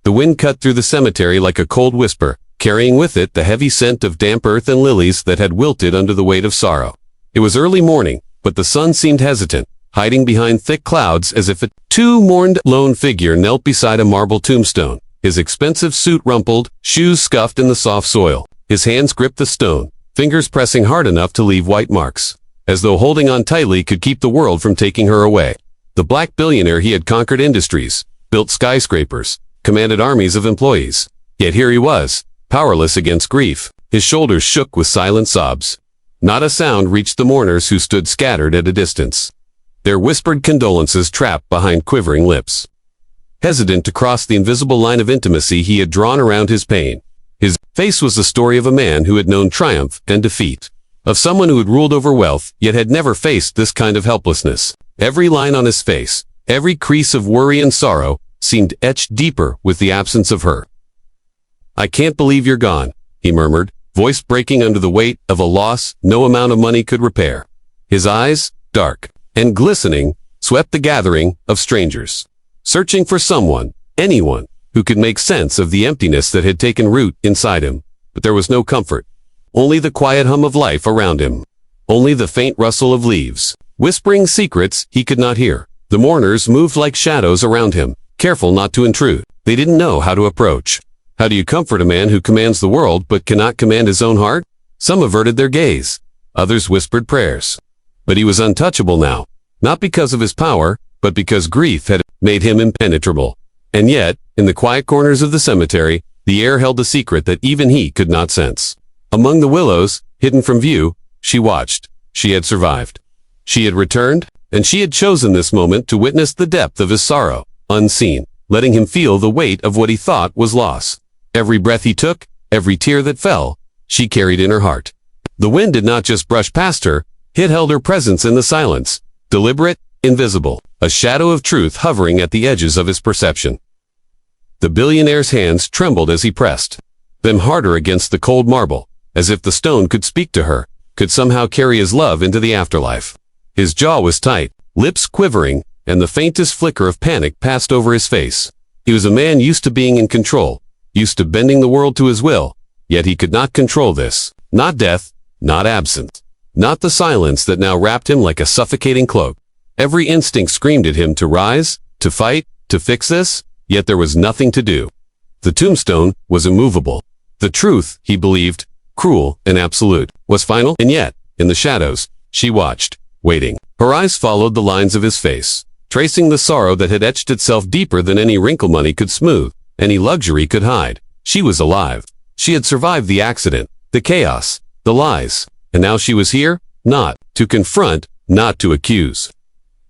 The wind cut through the cemetery like a cold whisper, carrying with it the heavy scent of damp earth and lilies that had wilted under the weight of sorrow. It was early morning, but the sun seemed hesitant, hiding behind thick clouds as if a mourned lone figure knelt beside a marble tombstone, his expensive suit rumpled, shoes scuffed in the soft soil. His hands gripped the stone, fingers pressing hard enough to leave white marks, as though holding on tightly could keep the world from taking her away. The black billionaire, he had conquered industries, built skyscrapers, commanded armies of employees. Yet here he was, powerless against grief. His shoulders shook with silent sobs. Not a sound reached the mourners who stood scattered at a distance, their whispered condolences trapped behind quivering lips. Hesitant to cross the invisible line of intimacy he had drawn around his pain, his face was the story of a man who had known triumph and defeat, of someone who had ruled over wealth yet had never faced this kind of helplessness. Every line on his face, every crease of worry and sorrow, seemed etched deeper with the absence of her. "I can't believe you're gone," he murmured, voice breaking under the weight of a loss no amount of money could repair. His eyes, dark and glistening, swept the gathering of strangers, searching for someone, anyone, who could make sense of the emptiness that had taken root inside him. But there was no comfort. Only the quiet hum of life around him. Only the faint rustle of leaves, whispering secrets he could not hear. The mourners moved like shadows around him, careful not to intrude. They didn't know how to approach. How do you comfort a man who commands the world but cannot command his own heart? Some averted their gaze. Others whispered prayers. But he was untouchable now, not because of his power, but because grief had made him impenetrable. And yet, in the quiet corners of the cemetery, the air held a secret that even he could not sense. Among the willows, hidden from view, she watched. She had survived. She had returned, and she had chosen this moment to witness the depth of his sorrow, unseen, letting him feel the weight of what he thought was loss. Every breath he took, every tear that fell, she carried in her heart. The wind did not just brush past her, it held her presence in the silence, deliberate, invisible, a shadow of truth hovering at the edges of his perception. The billionaire's hands trembled as he pressed them harder against the cold marble, as if the stone could speak to her, could somehow carry his love into the afterlife. His jaw was tight, lips quivering, and the faintest flicker of panic passed over his face. He was a man used to being in control, used to bending the world to his will, yet he could not control this. Not death, not absence, not the silence that now wrapped him like a suffocating cloak. Every instinct screamed at him to rise, to fight, to fix this, yet there was nothing to do. The tombstone was immovable. The truth, he believed, cruel and absolute, was final, and yet, in the shadows, she watched, waiting. Her eyes followed the lines of his face, tracing the sorrow that had etched itself deeper than any wrinkle money could smooth, any luxury could hide. She was alive. She had survived the accident, the chaos, the lies, and now she was here, not to confront, not to accuse,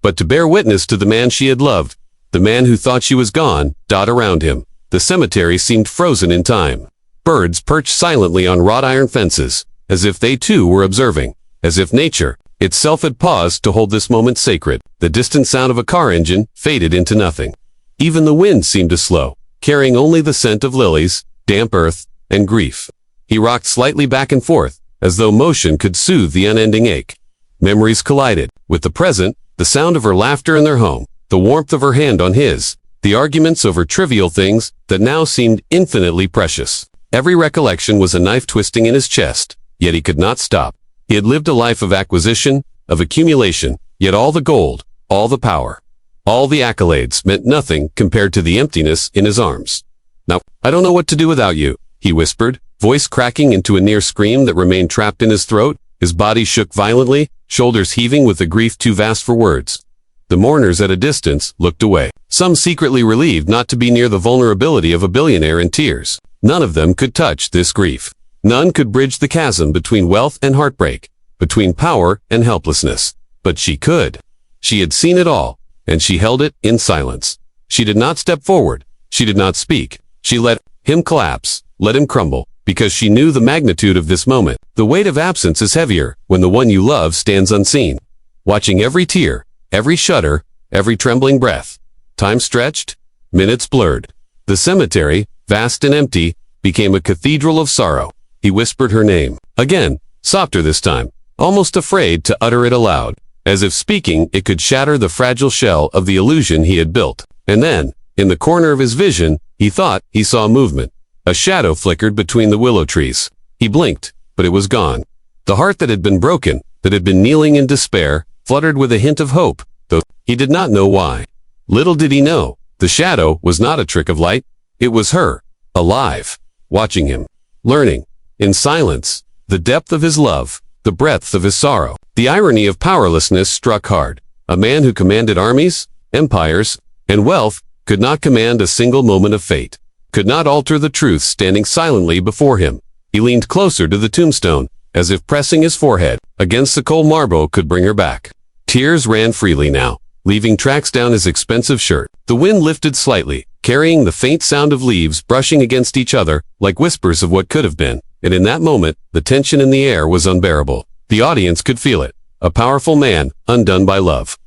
but to bear witness to the man she had loved, the man who thought she was gone. Dot around him. The cemetery seemed frozen in time. Birds perched silently on wrought iron fences, as if they too were observing, as if nature itself had paused to hold this moment sacred. The distant sound of a car engine faded into nothing. Even the wind seemed to slow, carrying only the scent of lilies, damp earth, and grief. He rocked slightly back and forth, as though motion could soothe the unending ache. Memories collided with the present, the sound of her laughter in their home, the warmth of her hand on his, the arguments over trivial things that now seemed infinitely precious. Every recollection was a knife twisting in his chest, yet he could not stop. He had lived a life of acquisition, of accumulation, yet all the gold, all the power, all the accolades meant nothing compared to the emptiness in his arms. "Now, I don't know what to do without you," he whispered, voice cracking into a near scream that remained trapped in his throat. His body shook violently, shoulders heaving with a grief too vast for words. The mourners at a distance looked away, some secretly relieved not to be near the vulnerability of a billionaire in tears. None of them could touch this grief. None could bridge the chasm between wealth and heartbreak, between power and helplessness. But she could. She had seen it all, and she held it in silence. She did not step forward. She did not speak. She let him collapse, let him crumble, because she knew the magnitude of this moment. The weight of absence is heavier when the one you love stands unseen, watching every tear, every shudder, every trembling breath. Time stretched, minutes blurred. The cemetery, vast and empty, became a cathedral of sorrow. He whispered her name. Again, softer this time, almost afraid to utter it aloud, as if speaking it could shatter the fragile shell of the illusion he had built. And then, In the corner of his vision, he thought he saw movement. A shadow flickered between the willow trees. He blinked, but it was gone. The heart that had been broken, that had been kneeling in despair, fluttered with a hint of hope, though he did not know why. Little did he know, the shadow was not a trick of light. It was her, alive, watching him, learning, in silence, the depth of his love, the breadth of his sorrow. The irony of powerlessness struck hard. A man who commanded armies, empires, and wealth could not command a single moment of fate, could not alter the truth standing silently before him. He leaned closer to the tombstone, as if pressing his forehead against the cold marble could bring her back. Tears ran freely now, leaving tracks down his expensive shirt. The wind lifted slightly, carrying the faint sound of leaves brushing against each other like whispers of what could have been. And in that moment, the tension in the air was unbearable. The audience could feel it. A powerful man, undone by love.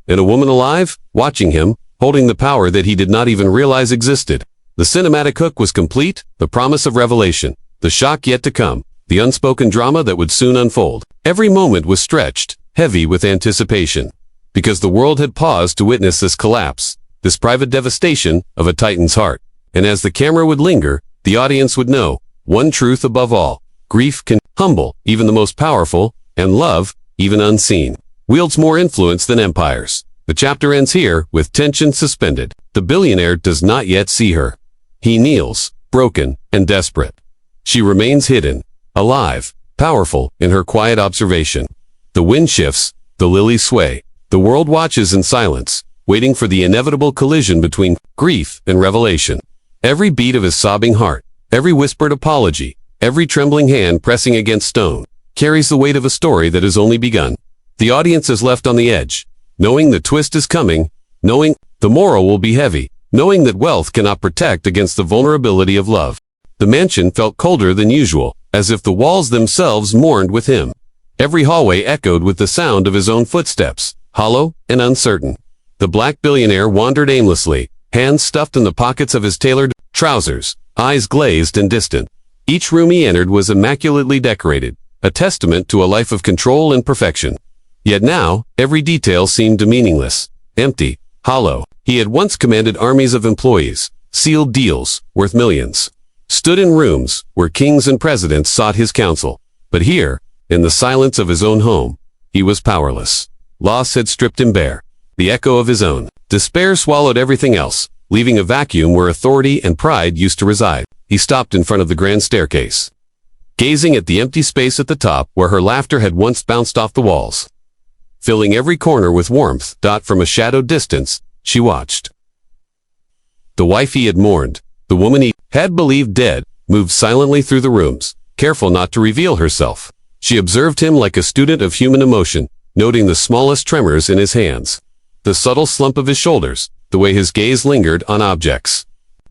And a woman alive, watching him, holding the power that he did not even realize existed. The cinematic hook was complete, the promise of revelation, the shock yet to come, the unspoken drama that would soon unfold. Every moment was stretched, heavy with anticipation. Because the world had paused to witness this collapse, this private devastation of a titan's heart. And as the camera would linger, the audience would know, one truth above all: grief can humble even the most powerful, and love, even unseen, wields more influence than empires. The chapter ends here, with tension suspended. The billionaire does not yet see her. He kneels, broken and desperate. She remains hidden, alive, powerful in her quiet observation. The wind shifts, the lilies sway. The world watches in silence, waiting for the inevitable collision between grief and revelation. Every beat of his sobbing heart, every whispered apology, every trembling hand pressing against stone, carries the weight of a story that has only begun. The audience is left on the edge, knowing the twist is coming, knowing the moral will be heavy, knowing that wealth cannot protect against the vulnerability of love. The mansion felt colder than usual, as if the walls themselves mourned with him. Every hallway echoed with the sound of his own footsteps, hollow and uncertain. The black billionaire wandered aimlessly, hands stuffed in the pockets of his tailored trousers, eyes glazed and distant. Each room he entered was immaculately decorated, a testament to a life of control and perfection. Yet now, every detail seemed meaningless, empty, hollow. He had once commanded armies of employees, sealed deals worth millions, stood in rooms where kings and presidents sought his counsel. But here, in the silence of his own home, he was powerless. Loss had stripped him bare, the echo of his own. Despair swallowed everything else, leaving a vacuum where authority and pride used to reside. He stopped in front of the grand staircase, gazing at the empty space at the top where her laughter had once bounced off the walls. Filling every corner with warmth, from a shadowed distance, she watched. The wife he had mourned, the woman he had believed dead, moved silently through the rooms, careful not to reveal herself. She observed him like a student of human emotion, noting the smallest tremors in his hands, the subtle slump of his shoulders, the way his gaze lingered on objects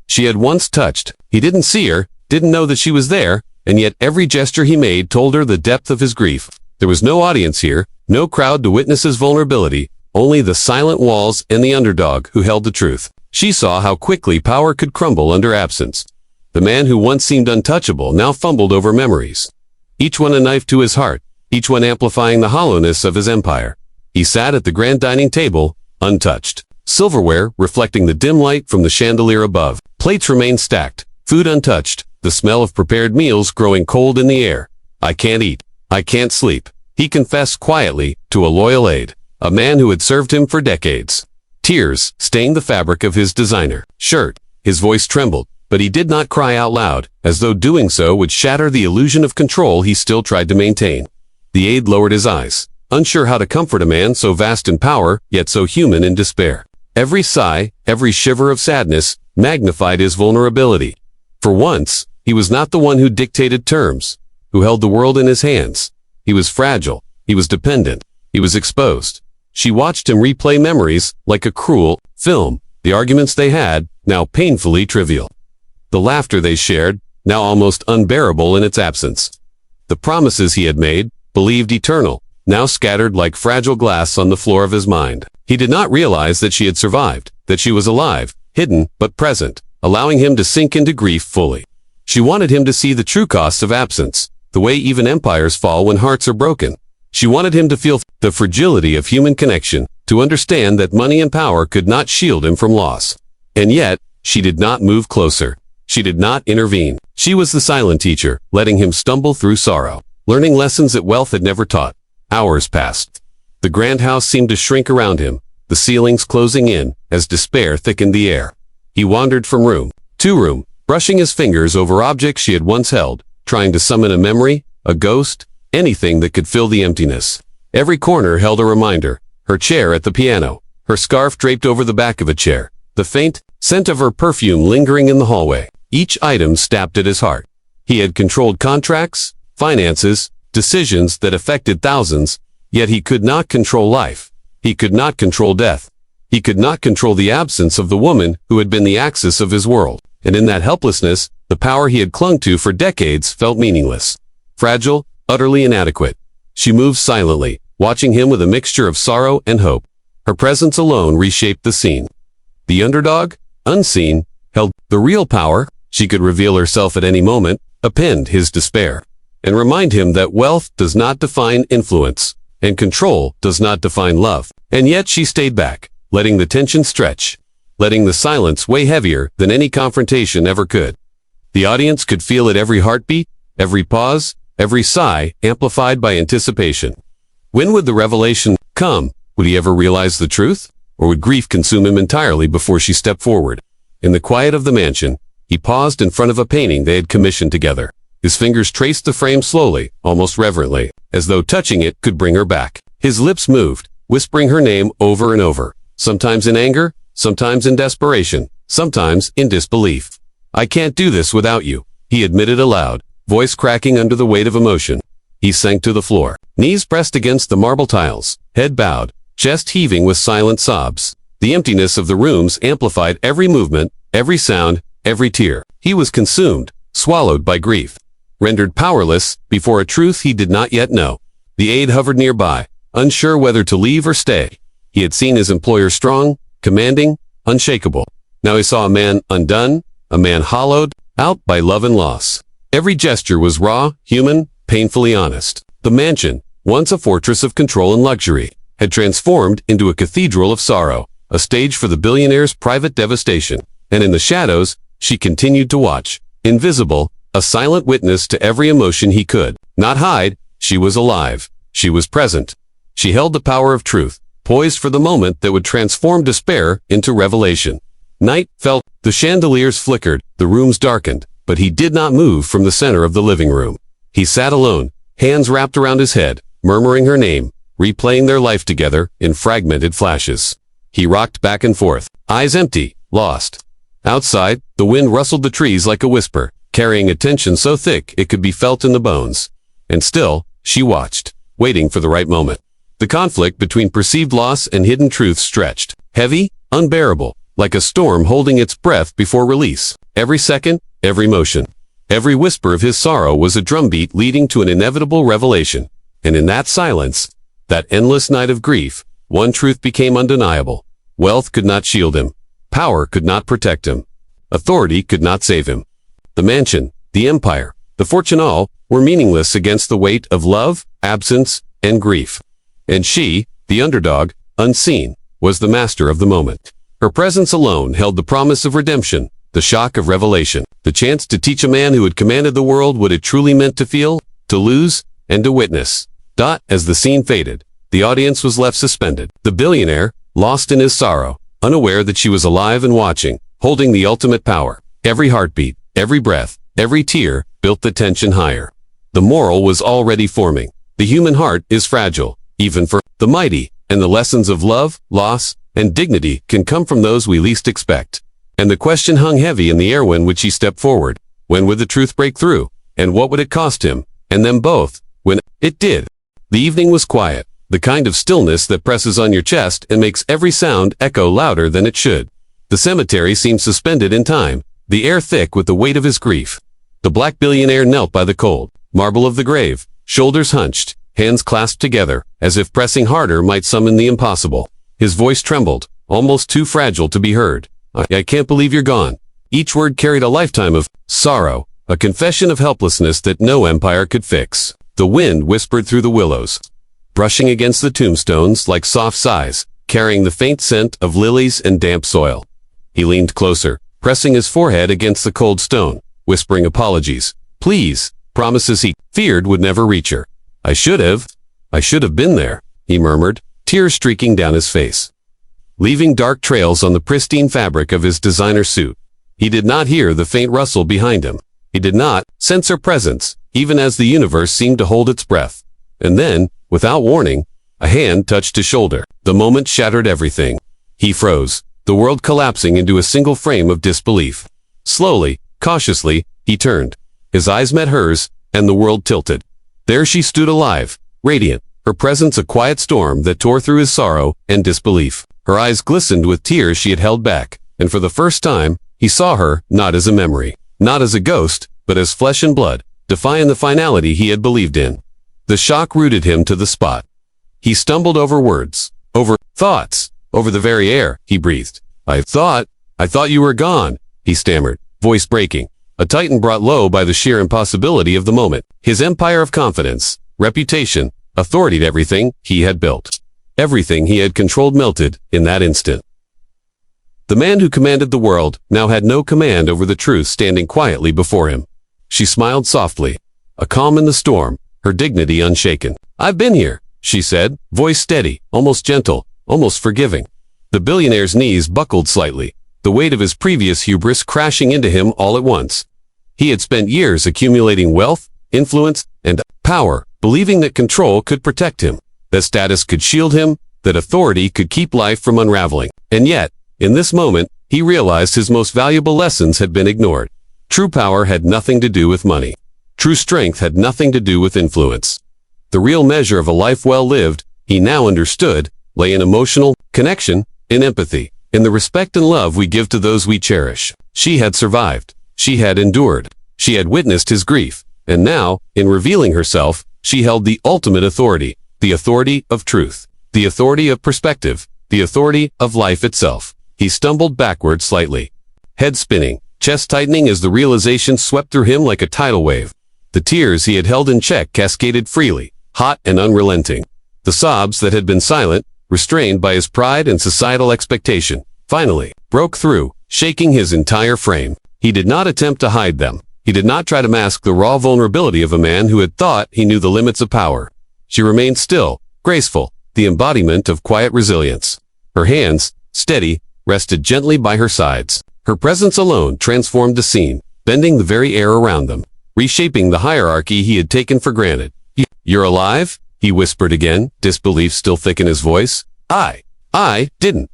she had once touched. He didn't see her, didn't know that she was there, and yet every gesture he made told her the depth of his grief. There was no audience here, no crowd to witness his vulnerability, only the silent walls and the underdog who held the truth. She saw how quickly power could crumble under absence. The man who once seemed untouchable now fumbled over memories, each one a knife to his heart, each one amplifying the hollowness of his empire. He sat at the grand dining table, untouched, silverware reflecting the dim light from the chandelier above. Plates remained stacked, food untouched, the smell of prepared meals growing cold in the air. "I can't eat. I can't sleep," he confessed quietly to a loyal aide, a man who had served him for decades. Tears stained the fabric of his designer shirt. His voice trembled, but he did not cry out loud, as though doing so would shatter the illusion of control he still tried to maintain. The aide lowered his eyes, unsure how to comfort a man so vast in power, yet so human in despair. Every sigh, every shiver of sadness, magnified his vulnerability. For once, he was not the one who dictated terms, who held the world in his hands. He was fragile, he was dependent, he was exposed. She watched him replay memories like a cruel film, the arguments they had, now painfully trivial. The laughter they shared, now almost unbearable in its absence. The promises he had made, believed eternal, now scattered like fragile glass on the floor of his mind. He did not realize that she had survived, that she was alive, hidden but present, allowing him to sink into grief fully. She wanted him to see the true costs of absence, the way even empires fall when hearts are broken. She wanted him to feel the fragility of human connection, to understand that money and power could not shield him from loss. And yet, she did not move closer. She did not intervene. She was the silent teacher, letting him stumble through sorrow, learning lessons that wealth had never taught. Hours passed. The grand house seemed to shrink around him, the ceilings closing in as despair thickened the air. He wandered from room to room, brushing his fingers over objects she had once held, trying to summon a memory, a ghost, anything that could fill the emptiness. Every corner held a reminder: her chair at the piano, her scarf draped over the back of a chair, the faint scent of her perfume lingering in the hallway. Each item stabbed at his heart. He had controlled contracts, finances, decisions that affected thousands, yet he could not control life. He could not control death. He could not control the absence of the woman who had been the axis of his world. And in that helplessness, the power he had clung to for decades felt meaningless. Fragile, utterly inadequate. She moved silently, watching him with a mixture of sorrow and hope. Her presence alone reshaped the scene. The underdog, unseen, held the real power. She could reveal herself at any moment, append his despair, and remind him that wealth does not define influence, and control does not define love. And yet she stayed back, letting the tension stretch, letting the silence weigh heavier than any confrontation ever could. The audience could feel it: every heartbeat, every pause, every sigh amplified by anticipation. When would the revelation come? Would he ever realize the truth? Or would grief consume him entirely before she stepped forward? In the quiet of the mansion, he paused in front of a painting they had commissioned together. His fingers traced the frame slowly, almost reverently, as though touching it could bring her back. His lips moved, whispering her name over and over, sometimes in anger, sometimes in desperation, sometimes in disbelief. "I can't do this without you," he admitted aloud, voice cracking under the weight of emotion. He sank to the floor, knees pressed against the marble tiles, head bowed, chest heaving with silent sobs. The emptiness of the rooms amplified every movement, every sound, every tear. He was consumed, swallowed by grief, rendered powerless before a truth he did not yet know. The aide hovered nearby, unsure whether to leave or stay. He had seen his employer strong, commanding, unshakable. Now he saw a man undone, a man hollowed out by love and loss. Every gesture was raw, human, painfully honest. The mansion, once a fortress of control and luxury, had transformed into a cathedral of sorrow, a stage for the billionaire's private devastation. And in the shadows, she continued to watch, invisible, a silent witness to every emotion he could not hide. She was alive. She was present. She held the power of truth, poised for the moment that would transform despair into revelation. Night fell. The chandeliers flickered, the rooms darkened, but he did not move from the center of the living room. He sat alone, hands wrapped around his head, murmuring her name, replaying their life together in fragmented flashes. He rocked back and forth, eyes empty, lost. Outside, the wind rustled the trees like a whisper, carrying a tension so thick it could be felt in the bones. And still, she watched, waiting for the right moment. The conflict between perceived loss and hidden truth stretched, heavy, unbearable, like a storm holding its breath before release. Every second, every motion, every whisper of his sorrow was a drumbeat leading to an inevitable revelation. And in that silence, that endless night of grief, one truth became undeniable. Wealth could not shield him. Power could not protect him. Authority could not save him. The mansion, the empire, the fortune, all were meaningless against the weight of love, absence, and grief. And she, the underdog, unseen, was the master of the moment. Her presence alone held the promise of redemption, the shock of revelation, the chance to teach a man who had commanded the world what it truly meant to feel, to lose, and to witness. As the scene faded, the audience was left suspended. The billionaire, lost in his sorrow, unaware that she was alive and watching, holding the ultimate power. Every heartbeat, every breath, every tear built the tension higher. The moral was already forming. The human heart is fragile, even for the mighty, and the lessons of love, loss, and dignity can come from those we least expect. And the question hung heavy in the air: when would she step forward? When would the truth break through? And what would it cost him, and them both, when it did? The evening was quiet, the kind of stillness that presses on your chest and makes every sound echo louder than it should. The cemetery seemed suspended in time, the air thick with the weight of his grief. The black billionaire knelt by the cold marble of the grave, shoulders hunched, hands clasped together, as if pressing harder might summon the impossible. His voice trembled, almost too fragile to be heard. I can't believe you're gone." Each word carried a lifetime of sorrow, a confession of helplessness that no empire could fix. The wind whispered through the willows, brushing against the tombstones like soft sighs, carrying the faint scent of lilies and damp soil. He leaned closer, pressing his forehead against the cold stone, whispering apologies. Please, promises he feared would never reach her. I should have been there, he murmured, tears streaking down his face, leaving dark trails on the pristine fabric of his designer suit. He did not hear the faint rustle behind him. He did not sense her presence, even as the universe seemed to hold its breath. And then, without warning, a hand touched his shoulder. The moment shattered everything. He froze, the world collapsing into a single frame of disbelief. Slowly, cautiously, he turned. His eyes met hers, and the world tilted. There she stood alive, radiant, her presence a quiet storm that tore through his sorrow and disbelief. Her eyes glistened with tears she had held back, and for the first time, he saw her not as a memory, not as a ghost, but as flesh and blood, defying the finality he had believed in. The shock rooted him to the spot. He stumbled over words, over thoughts, over the very air, he breathed. I thought you were gone, he stammered, voice breaking, a titan brought low by the sheer impossibility of the moment. His empire of confidence, reputation, authority, everything he had built. Everything he had controlled melted in that instant. The man who commanded the world now had no command over the truth standing quietly before him. She smiled softly, a calm in the storm, her dignity unshaken. I've been here, she said, voice steady, almost gentle, almost forgiving. The billionaire's knees buckled slightly, the weight of his previous hubris crashing into him all at once. He had spent years accumulating wealth, influence, and power, believing that control could protect him, that status could shield him, that authority could keep life from unraveling. And yet, in this moment, he realized his most valuable lessons had been ignored. True power had nothing to do with money. True strength had nothing to do with influence. The real measure of a life well lived, he now understood, lay in emotional connection, in empathy, in the respect and love we give to those we cherish. She had survived. She had endured. She had witnessed his grief. And now, in revealing herself, she held the ultimate authority, the authority of truth, the authority of perspective, the authority of life itself. He stumbled backward slightly, head spinning, chest tightening as the realization swept through him like a tidal wave. The tears he had held in check cascaded freely, hot and unrelenting. The sobs that had been silent, restrained by his pride and societal expectation, finally broke through, shaking his entire frame. He did not attempt to hide them. He did not try to mask the raw vulnerability of a man who had thought he knew the limits of power. She remained still, graceful, the embodiment of quiet resilience. Her hands, steady, rested gently by her sides. Her presence alone transformed the scene, bending the very air around them, reshaping the hierarchy he had taken for granted. You're alive? He whispered again, disbelief still thick in his voice. I couldn't.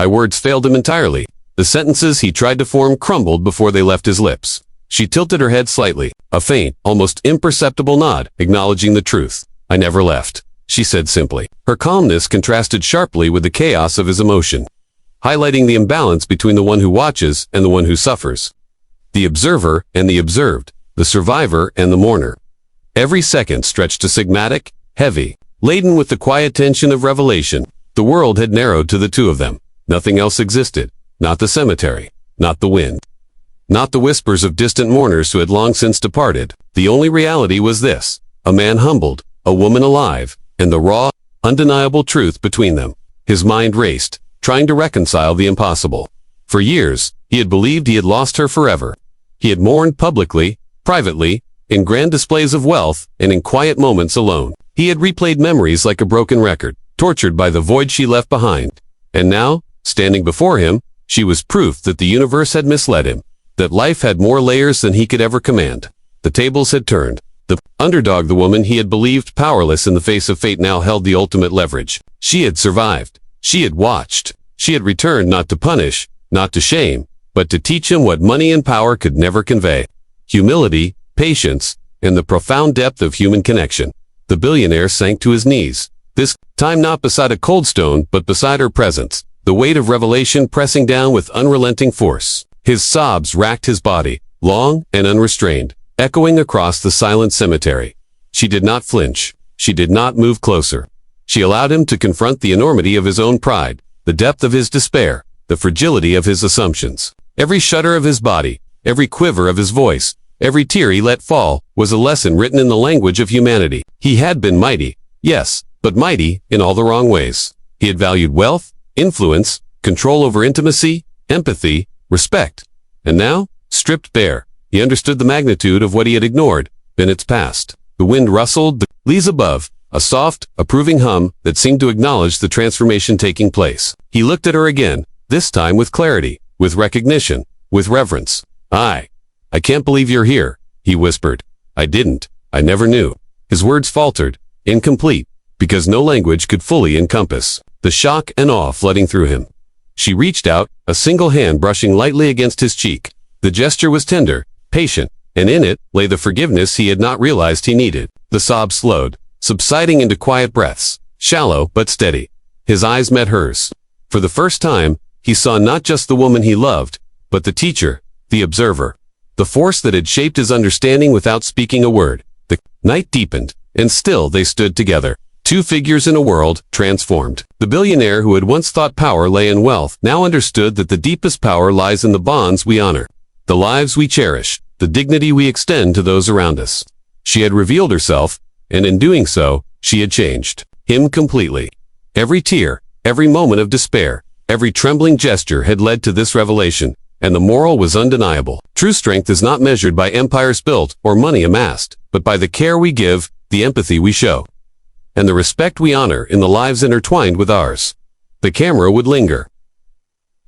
Words failed him entirely. The sentences he tried to form crumbled before they left his lips. She tilted her head slightly, a faint, almost imperceptible nod, acknowledging the truth. I never left, she said simply. Her calmness contrasted sharply with the chaos of his emotion, highlighting the imbalance between the one who watches and the one who suffers. The observer and the observed, the survivor and the mourner. Every second stretched astigmatic, heavy, laden with the quiet tension of revelation. The world had narrowed to the two of them. Nothing else existed. Not the cemetery. Not the wind. Not the whispers of distant mourners who had long since departed. The only reality was this: a man humbled, a woman alive, and the raw, undeniable truth between them. His mind raced, trying to reconcile the impossible. For years, he had believed he had lost her forever. He had mourned publicly, privately, in grand displays of wealth, and in quiet moments alone. He had replayed memories like a broken record, tortured by the void she left behind. And now, standing before him, she was proof that the universe had misled him, that life had more layers than he could ever command. The tables had turned. The underdog, the woman he had believed powerless in the face of fate, now held the ultimate leverage. She had survived. She had watched. She had returned not to punish, not to shame, but to teach him what money and power could never convey: humility, patience, and the profound depth of human connection. The billionaire sank to his knees, this time not beside a cold stone, but beside her presence, the weight of revelation pressing down with unrelenting force. His sobs racked his body, long and unrestrained, echoing across the silent cemetery. She did not flinch. She did not move closer. She allowed him to confront the enormity of his own pride, the depth of his despair, the fragility of his assumptions. Every shudder of his body, every quiver of his voice, every tear he let fall, was a lesson written in the language of humanity. He had been mighty, yes, but mighty in all the wrong ways. He had valued wealth, influence, control over intimacy, empathy, respect. And now, stripped bare, he understood the magnitude of what he had ignored in its past. The wind rustled the leaves above, a soft, approving hum that seemed to acknowledge the transformation taking place. He looked at her again, this time with clarity, with recognition, with reverence. I can't believe you're here, he whispered. I never knew. His words faltered, incomplete, because no language could fully encompass the shock and awe flooding through him. She reached out, a single hand brushing lightly against his cheek. The gesture was tender, patient, and in it lay the forgiveness he had not realized he needed. The sobs slowed, subsiding into quiet breaths, shallow but steady. His eyes met hers. For the first time, he saw not just the woman he loved, but the teacher, the observer, the force that had shaped his understanding without speaking a word. The night deepened, and still they stood together. Two figures in a world transformed. The billionaire who had once thought power lay in wealth now understood that the deepest power lies in the bonds we honor, the lives we cherish, the dignity we extend to those around us. She had revealed herself, and in doing so, she had changed him completely. Every tear, every moment of despair, every trembling gesture had led to this revelation, and the moral was undeniable. True strength is not measured by empires built or money amassed, but by the care we give, the empathy we show, and the respect we honor in the lives intertwined with ours. The camera would linger,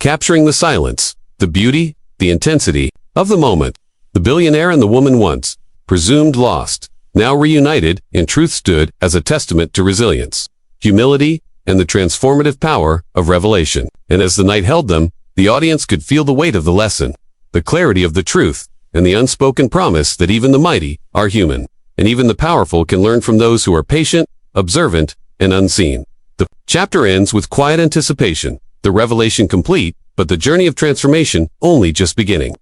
capturing the silence, the beauty, the intensity of the moment. The billionaire and the woman once presumed lost, now reunited, in truth stood as a testament to resilience, humility, and the transformative power of revelation. And as the night held them, the audience could feel the weight of the lesson, the clarity of the truth, and the unspoken promise that even the mighty are human, and even the powerful can learn from those who are patient, observant, and unseen. The chapter ends with quiet anticipation, the revelation complete, but the journey of transformation only just beginning.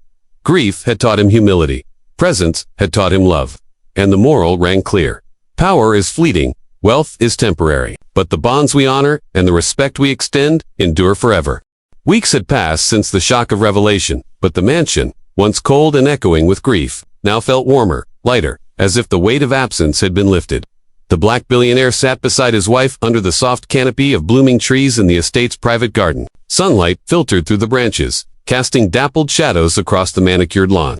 Grief had taught him humility. Presence had taught him love. And the moral rang clear. Power is fleeting, wealth is temporary, but the bonds we honor and the respect we extend endure forever. Weeks had passed since the shock of revelation, but the mansion, once cold and echoing with grief, now felt warmer, lighter, as if the weight of absence had been lifted. The black billionaire sat beside his wife under the soft canopy of blooming trees in the estate's private garden. Sunlight filtered through the branches, casting dappled shadows across the manicured lawn.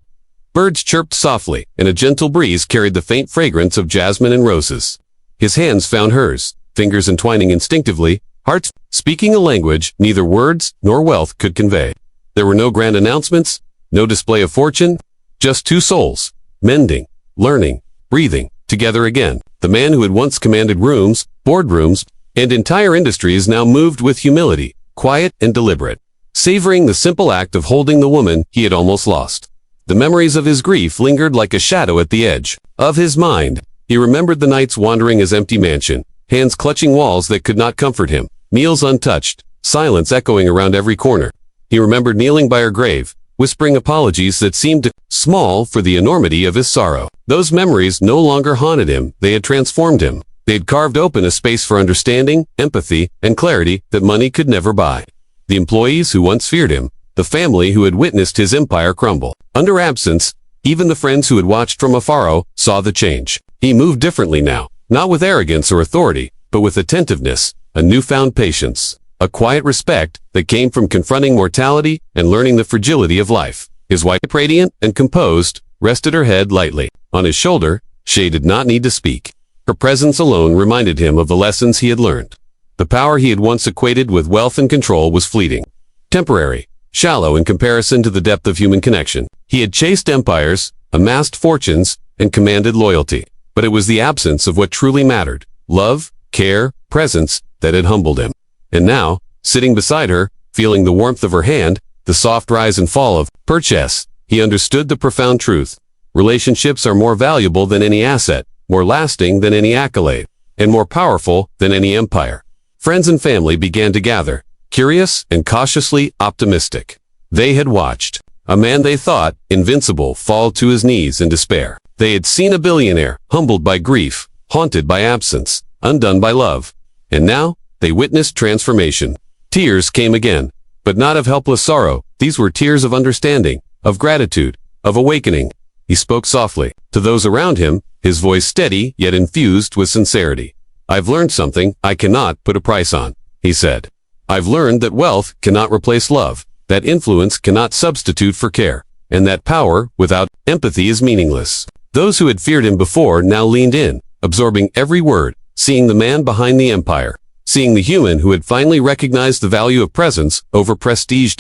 Birds chirped softly, and a gentle breeze carried the faint fragrance of jasmine and roses. His hands found hers, fingers entwining instinctively, hearts speaking a language neither words nor wealth could convey. There were no grand announcements, no display of fortune, just two souls, mending, learning, breathing, together again. The man who had once commanded rooms, boardrooms, and entire industries now moved with humility, quiet and deliberate, savoring the simple act of holding the woman he had almost lost. The memories of his grief lingered like a shadow at the edge of his mind. He remembered the nights wandering his empty mansion, hands clutching walls that could not comfort him, meals untouched, silence echoing around every corner. He remembered kneeling by her grave, whispering apologies that seemed small for the enormity of his sorrow. Those memories no longer haunted him, they had transformed him. They had carved open a space for understanding, empathy, and clarity that money could never buy. The employees who once feared him, the family who had witnessed his empire crumble. Under absence, even the friends who had watched from afar saw the change. He moved differently now, not with arrogance or authority, but with attentiveness, a newfound patience, a quiet respect that came from confronting mortality and learning the fragility of life. His wife, radiant and composed, rested her head lightly on his shoulder. She did not need to speak. Her presence alone reminded him of the lessons he had learned. The power he had once equated with wealth and control was fleeting, temporary, shallow in comparison to the depth of human connection. He had chased empires, amassed fortunes, and commanded loyalty, but it was the absence of what truly mattered, love, care, presence, that had humbled him. And now, sitting beside her, feeling the warmth of her hand, the soft rise and fall of purchase, he understood the profound truth. Relationships are more valuable than any asset, more lasting than any accolade, and more powerful than any empire. Friends and family began to gather, curious and cautiously optimistic. They had watched a man they thought invincible fall to his knees in despair. They had seen a billionaire humbled by grief, haunted by absence, undone by love. And now, they witnessed transformation. Tears came again, but not of helpless sorrow. These were tears of understanding, of gratitude, of awakening. He spoke softly to those around him, his voice steady yet infused with sincerity. "I've learned something I cannot put a price on," he said. I've learned that wealth cannot replace love, that influence cannot substitute for care, and that power without empathy is meaningless. Those who had feared him before now leaned in, absorbing every word, seeing the man behind the empire, seeing the human who had finally recognized the value of presence over prestige.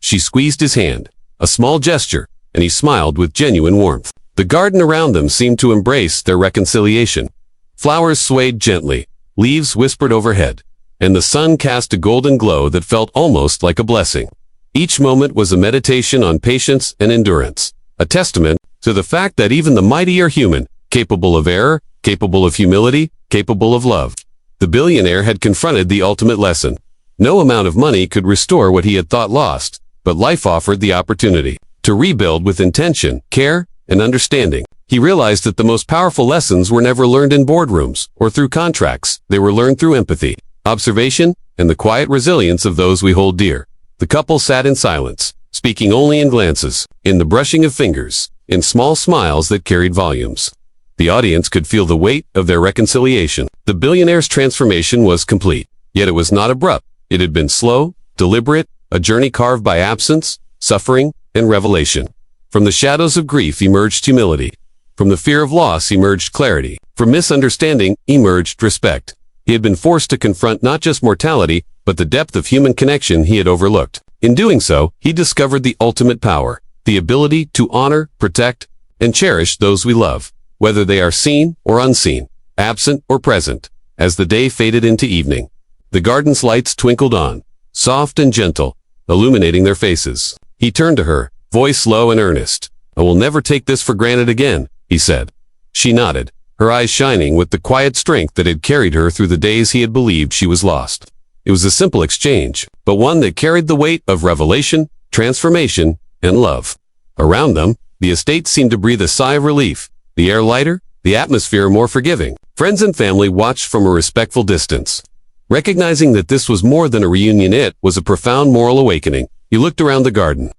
She squeezed his hand, a small gesture, and he smiled with genuine warmth. The garden around them seemed to embrace their reconciliation. Flowers swayed gently, leaves whispered overhead, and the sun cast a golden glow that felt almost like a blessing. Each moment was a meditation on patience and endurance, a testament to the fact that even the mighty are human, capable of error, capable of humility, capable of love. The billionaire had confronted the ultimate lesson. No amount of money could restore what he had thought lost, but life offered the opportunity to rebuild with intention, care, and understanding. He realized that the most powerful lessons were never learned in boardrooms or through contracts. They were learned through empathy, observation, and the quiet resilience of those we hold dear. The couple sat in silence, speaking only in glances, in the brushing of fingers, in small smiles that carried volumes. The audience could feel the weight of their reconciliation. The billionaire's transformation was complete, yet it was not abrupt. It had been slow, deliberate, a journey carved by absence, suffering, and revelation. From the shadows of grief emerged humility. From the fear of loss emerged clarity. From misunderstanding emerged respect. He had been forced to confront not just mortality, but the depth of human connection he had overlooked. In doing so, he discovered the ultimate power, the ability to honor, protect, and cherish those we love, whether they are seen or unseen, absent or present. As the day faded into evening, the garden's lights twinkled on, soft and gentle, illuminating their faces. He turned to her, voice low and earnest. "I will never take this for granted again," he said. She nodded, her eyes shining with the quiet strength that had carried her through the days he had believed she was lost. It was a simple exchange, but one that carried the weight of revelation, transformation, and love. Around them, the estate seemed to breathe a sigh of relief, the air lighter, the atmosphere more forgiving. Friends and family watched from a respectful distance. Recognizing that this was more than a reunion, it was a profound moral awakening. He looked around the garden,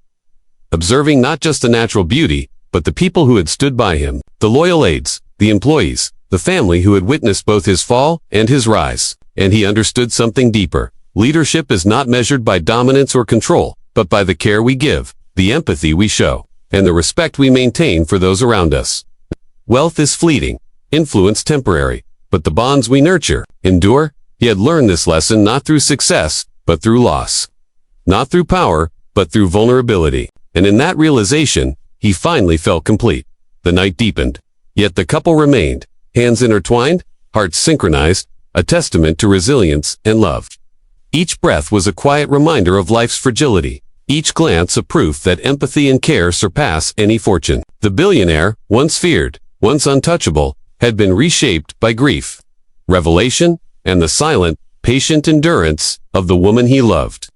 observing not just the natural beauty, but the people who had stood by him, the loyal aides, the employees, the family who had witnessed both his fall and his rise. And he understood something deeper. Leadership is not measured by dominance or control, but by the care we give, the empathy we show, and the respect we maintain for those around us. Wealth is fleeting, influence temporary, but the bonds we nurture endure. He had learned this lesson not through success, but through loss. Not through power, but through vulnerability. And in that realization, he finally felt complete. The night deepened, yet the couple remained, hands intertwined, hearts synchronized, a testament to resilience and love. Each breath was a quiet reminder of life's fragility, each glance a proof that empathy and care surpass any fortune. The billionaire, once feared, once untouchable, had been reshaped by grief, revelation, and the silent, patient endurance of the woman he loved.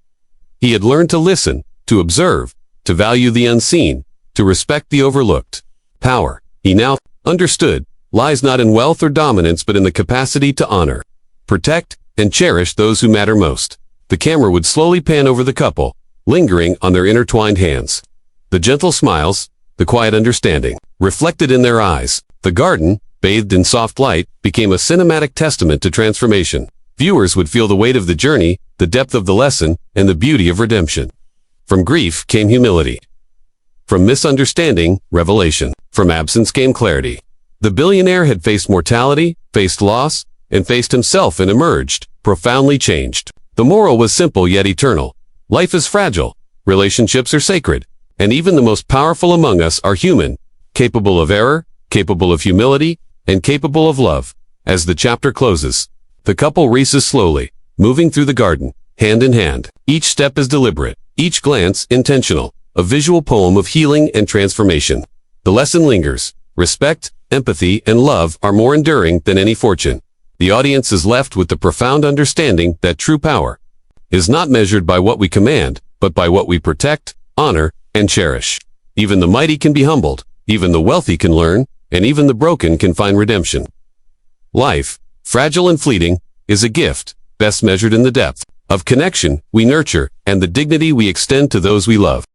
He had learned to listen, to observe, to value the unseen, to respect the overlooked. Power, he now understood, lies not in wealth or dominance but in the capacity to honor, protect, and cherish those who matter most. The camera would slowly pan over the couple, lingering on their intertwined hands. The gentle smiles, the quiet understanding, reflected in their eyes. The garden, bathed in soft light, became a cinematic testament to transformation. Viewers would feel the weight of the journey, the depth of the lesson, and the beauty of redemption. From grief came humility. From misunderstanding, revelation. From absence came clarity. The billionaire had faced mortality, faced loss, and faced himself and emerged, profoundly changed. The moral was simple yet eternal. Life is fragile, relationships are sacred, and even the most powerful among us are human, capable of error, capable of humility, and capable of love. As the chapter closes, the couple races slowly, moving through the garden, hand in hand. Each step is deliberate, each glance intentional, a visual poem of healing and transformation. The lesson lingers. Respect, empathy, and love are more enduring than any fortune. The audience is left with the profound understanding that true power is not measured by what we command, but by what we protect, honor, and cherish. Even the mighty can be humbled, even the wealthy can learn, and even the broken can find redemption. Life, fragile and fleeting, is a gift, best measured in the depth of connection we nurture and the dignity we extend to those we love.